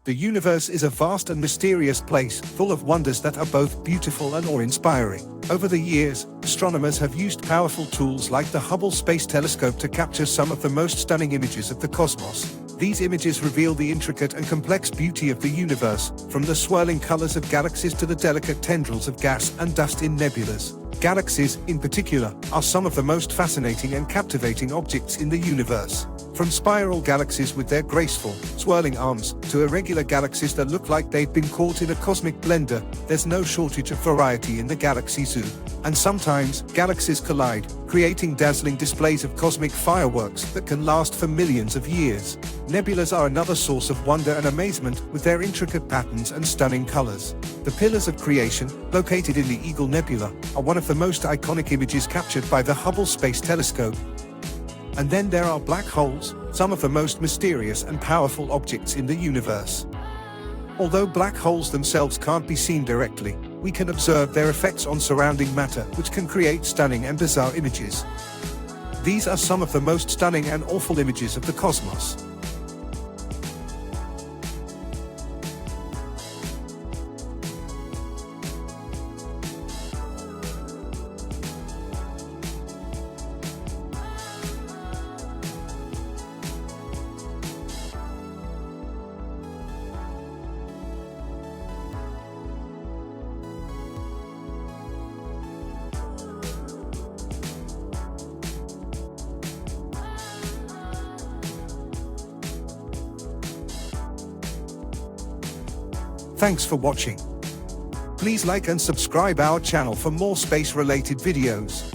The universe is a vast and mysterious place, full of wonders that are both beautiful and awe-inspiring. Over the years, astronomers have used powerful tools like the Hubble Space Telescope to capture some of the most stunning images of the cosmos. These images reveal the intricate and complex beauty of the universe, from the swirling colors of galaxies to the delicate tendrils of gas and dust in nebulas. Galaxies, in particular, are some of the most fascinating and captivating objects in the universe. From spiral galaxies with their graceful, swirling arms, to irregular galaxies that look like they've been caught in a cosmic blender, there's no shortage of variety in the galaxy zoo. And sometimes, galaxies collide, creating dazzling displays of cosmic fireworks that can last for millions of years. Nebulas are another source of wonder and amazement, with their intricate patterns and stunning colors. The Pillars of Creation, located in the Eagle Nebula, are one of the most iconic images captured by the Hubble Space Telescope. And then there are black holes, some of the most mysterious and powerful objects in the universe. Although black holes themselves can't be seen directly, we can observe their effects on surrounding matter, which can create stunning and bizarre images. These are some of the most stunning and awful images of the cosmos. Thanks for watching. Please like and subscribe our channel for more space-related videos.